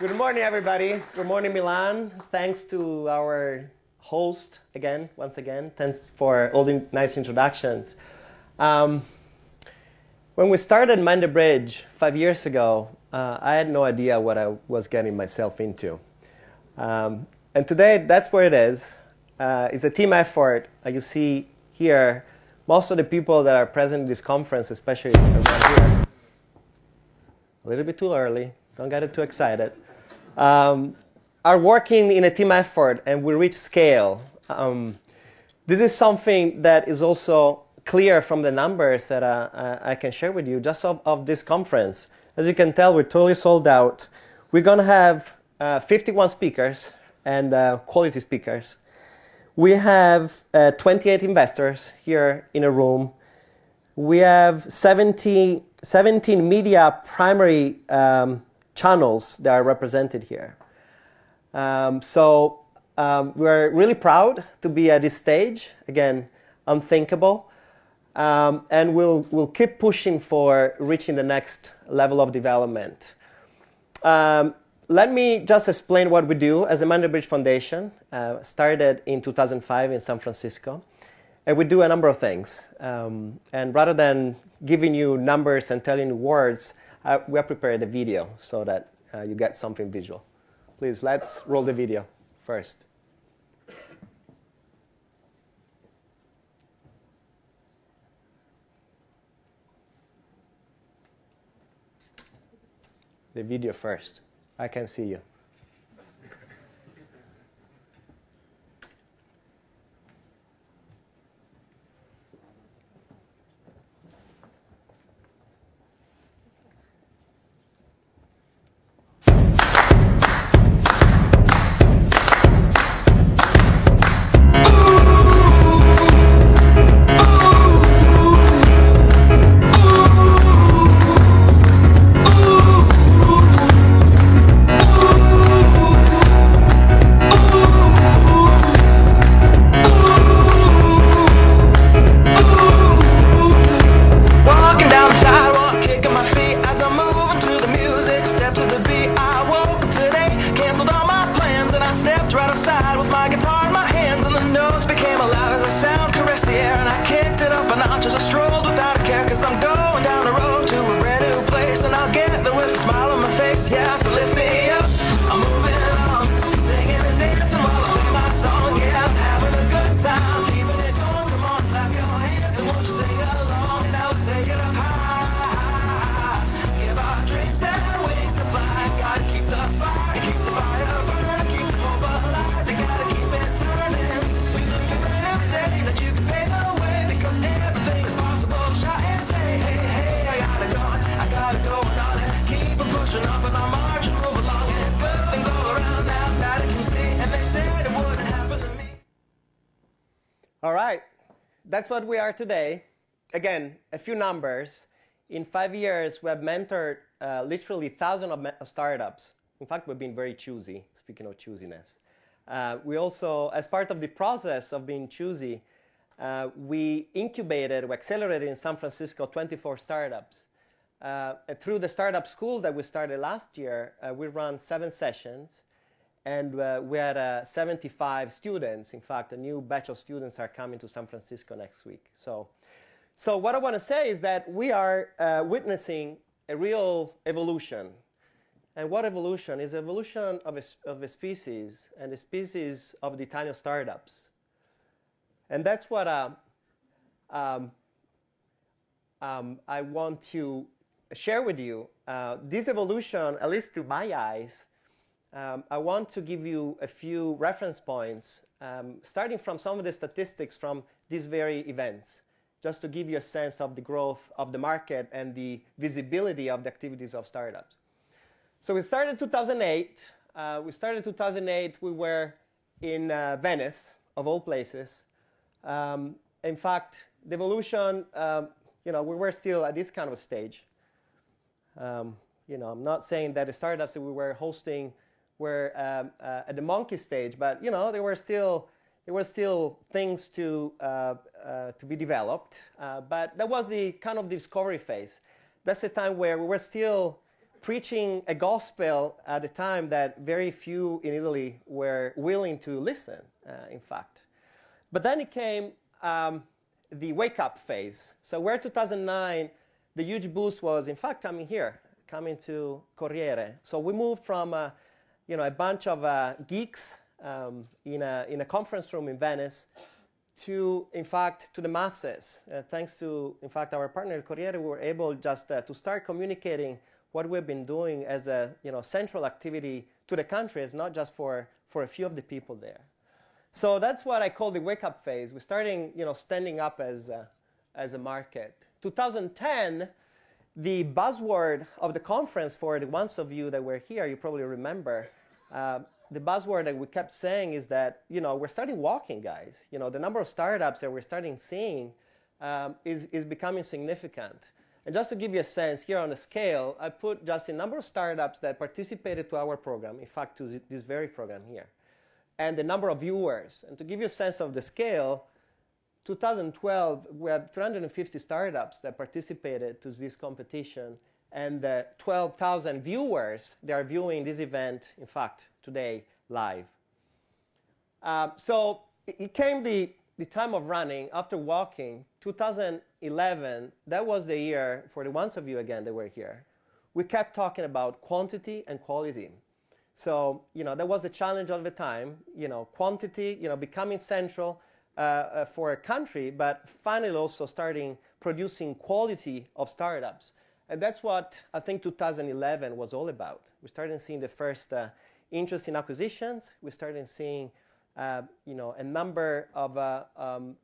Good morning, everybody. Good morning, Milan. Thanks to our host once again. Thanks for all the nice introductions. When we started Mind the Bridge 5 years ago, I had no idea what I was getting myself into. And today, that's where it is. It's a team effort. You see here, most of the people that are present in this conference, especially around here, a little bit too early, don't get too excited, are working in a team effort and we reach scale. This is something that is also clear from the numbers that I can share with you just of this conference. As you can tell, we're totally sold out. We're going to have 51 speakers and quality speakers. We have 28 investors here in a room. We have 17 media primary channels that are represented here. So we're really proud to be at this stage. Again, unthinkable. And we'll keep pushing for reaching the next level of development. Let me just explain what we do as a Mind the Bridge Foundation. Started in 2005 in San Francisco. And we do a number of things. And rather than giving you numbers and telling you words, we have prepared a video so that you get something visual. Please, let's roll the video first. The video first. I can see you. All right, that's what we are today. Again, a few numbers. In 5 years, we have mentored literally thousands of startups. In fact, we've been very choosy, speaking of choosiness. We also, as part of the process of being choosy, we accelerated in San Francisco 24 startups. Through the startup school that we started last year, we ran 7 sessions. And we had 75 students. In fact, a new batch of students are coming to San Francisco next week. So what I want to say is that we are witnessing a real evolution. And what evolution? Is evolution of a species, and the species of the Italian startups. And that's what I want to share with you. This evolution, at least to my eyes, I want to give you a few reference points, starting from some of the statistics from these very events, just to give you a sense of the growth of the market and the visibility of the activities of startups. So we started 2008. We were in Venice, of all places. In fact, the evolution, we were still at this kind of stage. I'm not saying that the startups that we were hosting were at the monkey stage, but there were still things to be developed. But that was the kind of discovery phase. That's the time where we were still preaching a gospel at a time that very few in Italy were willing to listen, in fact. But then it came the wake-up phase. So where 2009, the huge boost was, in fact, coming here, coming to Corriere. So we moved from a bunch of geeks in a conference room in Venice to, in fact, to the masses. Thanks to, in fact, our partner Corriere, we were able just to start communicating what we've been doing as a central activity to the country, as not just for a few of the people there. So that's what I call the wake-up phase. We're starting, standing up as a market. 2010, the buzzword of the conference, for the ones of you that were here, you probably remember, the buzzword that we kept saying is that, we're starting walking, guys. The number of startups that we're starting seeing is becoming significant. And just to give you a sense, here on the scale, I put just the number of startups that participated to our program, in fact, to this very program here, and the number of viewers. And to give you a sense of the scale, 2012, we had 350 startups that participated to this competition, and 12,000 viewers that are viewing this event, in fact, today, live. So it came the time of running after walking. 2011, that was the year, for the ones of you, again, that were here, we kept talking about quantity and quality. So, that was the challenge of the time, quantity, becoming central for a country, but finally also starting producing quality of startups. And that's what I think 2011 was all about. We started seeing the first interest in acquisitions. We started seeing, a number of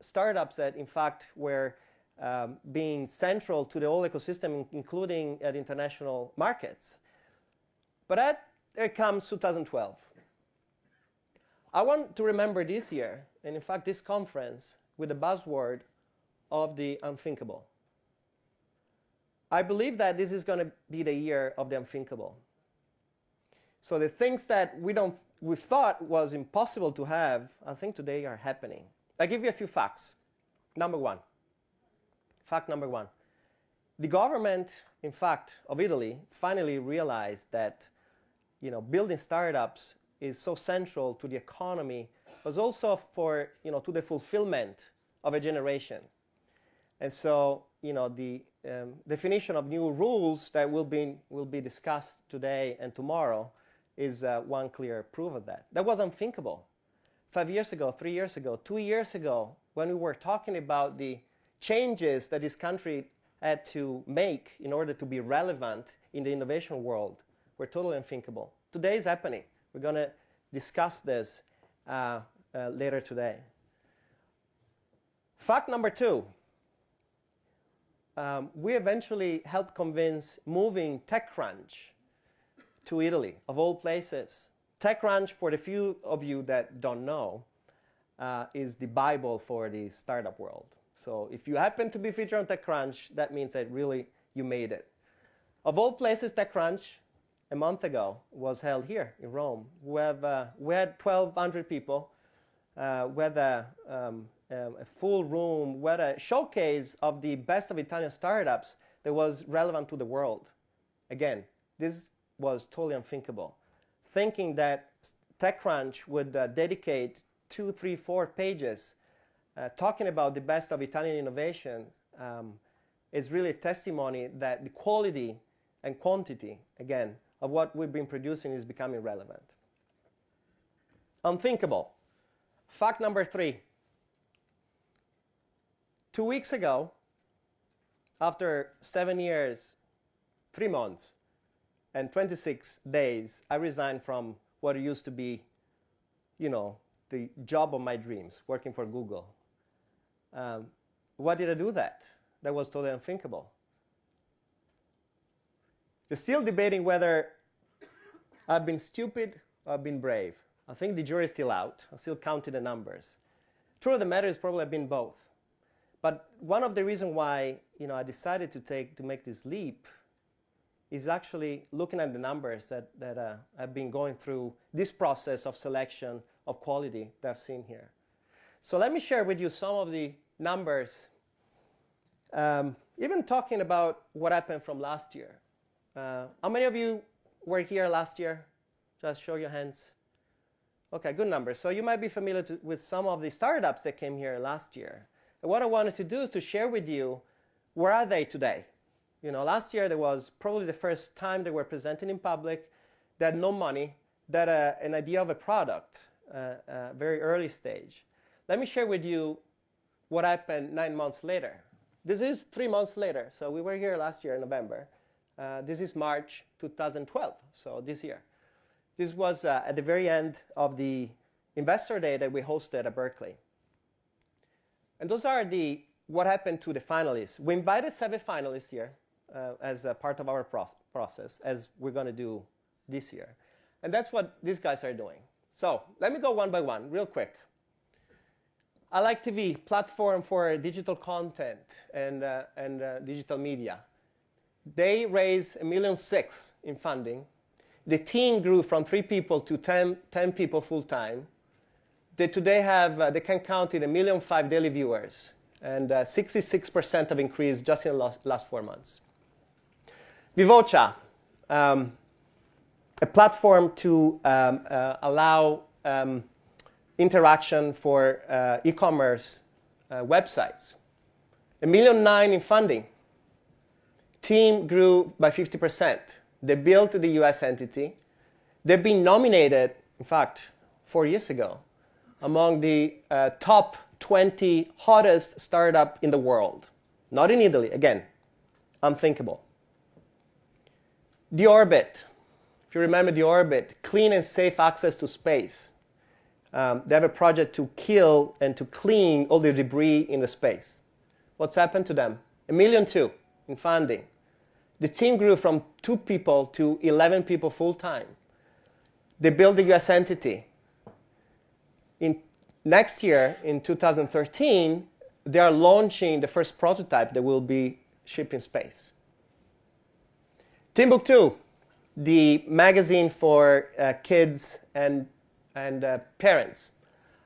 startups that, in fact, were being central to the whole ecosystem, including at international markets. But there comes 2012. I want to remember this year, and in fact this conference, with the buzzword of the unthinkable. I believe that this is going to be the year of the unthinkable. So the things that we thought was impossible to have, I think today are happening. I'll give you a few facts. Fact number one. The government, in fact, of Italy finally realized that building startups is so central to the economy, but also for, to the fulfillment of a generation. And so, the definition of new rules that will be discussed today and tomorrow is one clear proof of that. That was unthinkable 5 years ago, 3 years ago, 2 years ago, when we were talking about the changes that this country had to make in order to be relevant in the innovation world. Were totally unthinkable. Today is happening. We're going to discuss this later today. Fact number two. We eventually helped convince moving TechCrunch to Italy, of all places. TechCrunch, for the few of you that don't know, is the Bible for the startup world. So if you happen to be featured on TechCrunch, that means that really you made it. Of all places, TechCrunch, a month ago, was held here in Rome. We had 1,200 people. We had a full room. We had a showcase of the best of Italian startups that was relevant to the world. Again, this was totally unthinkable. Thinking that TechCrunch would dedicate 2, 3, 4 pages talking about the best of Italian innovation is really a testimony that the quality and quantity, again, of what we've been producing is becoming relevant. Unthinkable. Fact number 3. 2 weeks ago, after 7 years, 3 months, and 26 days, I resigned from what used to be, the job of my dreams, working for Google. Why did I do that? That was totally unthinkable. They're still debating whether I've been stupid or I've been brave. I think the jury's still out. I'm still counting the numbers. Truth of the matter is probably I've been both. But one of the reasons why I decided to make this leap is actually looking at the numbers that I've been going through this process of selection of quality that I've seen here. So let me share with you some of the numbers, even talking about what happened from last year. How many of you were here last year? Just show your hands. Okay, good number. So you might be familiar with some of the startups that came here last year. And what I wanted to do is to share with you, where are they today? You know, last year there was probably the first time they were presenting in public. They had no money. They had an idea of a product, very early stage. Let me share with you what happened 9 months later. This is 3 months later. So we were here last year in November. This is March 2012, so this year. This was at the very end of the Investor Day that we hosted at Berkeley. And those are what happened to the finalists. We invited 7 finalists here as a part of our process, as we're going to do this year. And that's what these guys are doing. So let me go one by one, real quick. I Like TV, platform for digital content and digital media. They raised $1.6 million in funding. The team grew from 3 people to 10 people full-time. They today have, they can count in 1.5 million daily viewers, and 66% of increase just in the last 4 months. Vivocha, a platform to allow interaction for e-commerce websites. $1.9 million in funding. Team grew by 50%. They built the US entity. They've been nominated, in fact, 4 years ago, among the top 20 hottest startup in the world. Not in Italy, again, unthinkable. The Orbit, if you remember the Orbit, clean and safe access to space. They have a project to kill and to clean all the debris in the space. What's happened to them? $1.2 million in funding. The team grew from 2 people to 11 people full-time. They built the US entity. Next year, in 2013, they are launching the first prototype that will be shipped in space. Timbuktu, the magazine for kids and parents.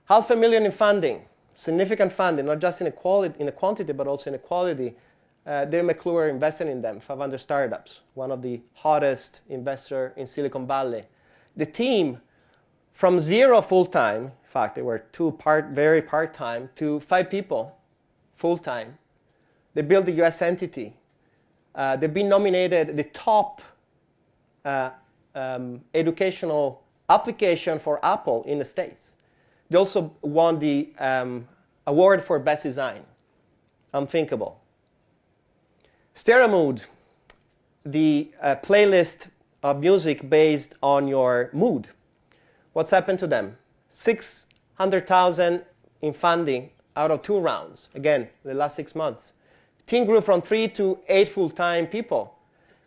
$500,000 in funding, significant funding, not just in a quantity, but also in a quality. Dave McClure invested in them, 500 startups, one of the hottest investors in Silicon Valley. The team, from 0 full-time, in fact, they were very part-time, to 5 people full-time. They built the US entity. They've been nominated the top educational application for Apple in the States. They also won the award for best design. Unthinkable. Stereo Mood, the playlist of music based on your mood. What's happened to them? $600,000 in funding out of 2 rounds. Again, the last 6 months. Team grew from 3 to 8 full-time people.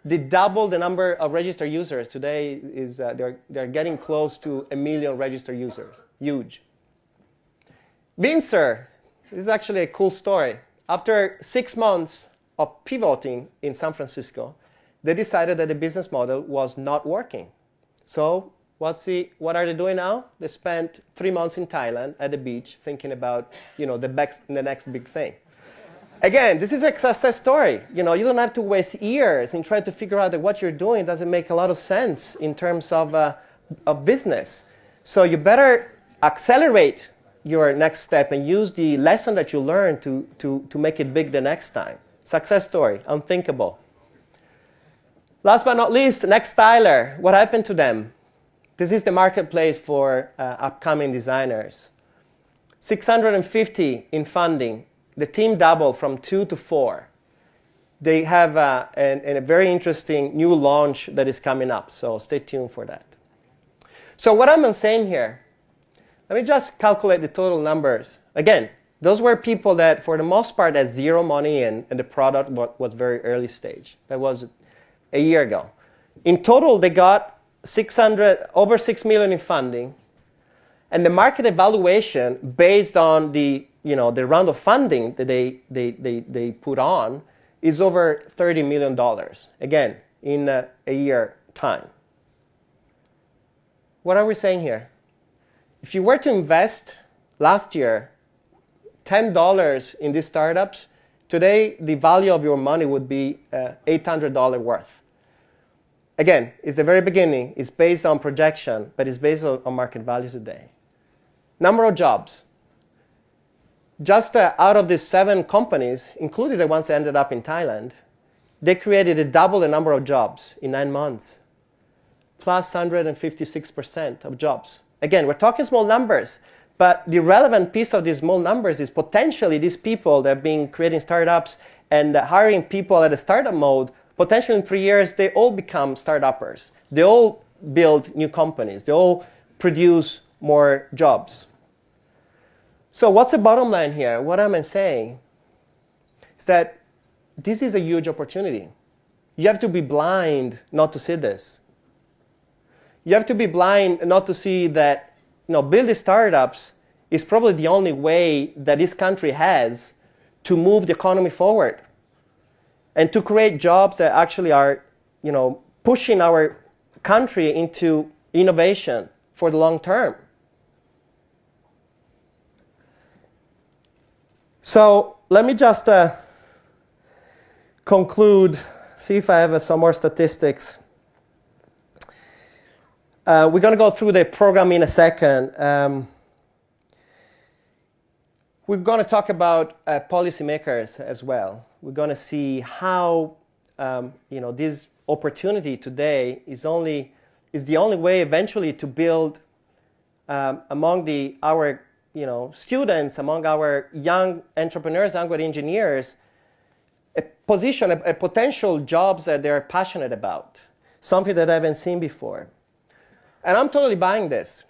They doubled the number of registered users. Today is they're getting close to 1 million registered users. Huge. Vincer, this is actually a cool story. After 6 months of pivoting in San Francisco, they decided that the business model was not working. So what are they doing now? They spent 3 months in Thailand at the beach thinking about the next big thing. Again, this is a success story. You don't have to waste years in trying to figure out that what you're doing doesn't make a lot of sense in terms of business. So you better accelerate your next step and use the lesson that you learned to make it big the next time. Success story, unthinkable. Last but not least, Nextyler. What happened to them? This is the marketplace for upcoming designers. $650 in funding. The team doubled from 2 to 4. They have a very interesting new launch that is coming up, so stay tuned for that. So what am I saying here? Let me just calculate the total numbers. Again, those were people that, for the most part, had 0 money in, and the product was very early stage. That was a year ago. In total, they got over $6 million in funding, and the market evaluation based on the round of funding that they put on is over $30 million. Again, in a year time. What are we saying here? If you were to invest last year $10 in these startups, today the value of your money would be $800 worth. again, it's the very beginning. It's based on projection, but it's based on market value today. Number of jobs. Just out of these 7 companies, including the ones that ended up in Thailand, they created double the number of jobs in 9 months, plus 156% of jobs. Again, we're talking small numbers, but the relevant piece of these small numbers is potentially these people that have been creating startups and hiring people at a startup mode. Potentially in 3 years, they all become startuppers. They all build new companies. They all produce more jobs. So what's the bottom line here? What am I saying? Is that this is a huge opportunity. You have to be blind not to see this. You have to be blind not to see that building startups is probably the only way that this country has to move the economy forward and to create jobs that actually are pushing our country into innovation for the long term. So let me just conclude, see if I have some more statistics. We're going to go through the program in a second. We're going to talk about policymakers as well. We're going to see how this opportunity today is the only way eventually to build among our students, among our young entrepreneurs, young engineers, a potential jobs that they're passionate about, something that I haven't seen before. And I'm totally buying this.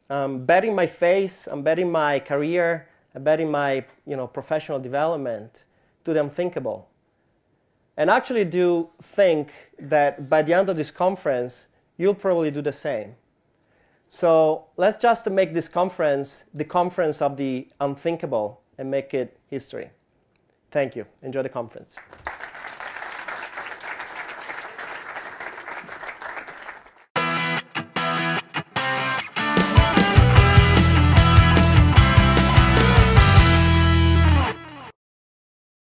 I'm betting my face, I'm betting my career, I'm betting my professional development to the unthinkable. And actually do think that by the end of this conference, you'll probably do the same. So let's just make this conference the conference of the unthinkable and make it history. Thank you. Enjoy the conference.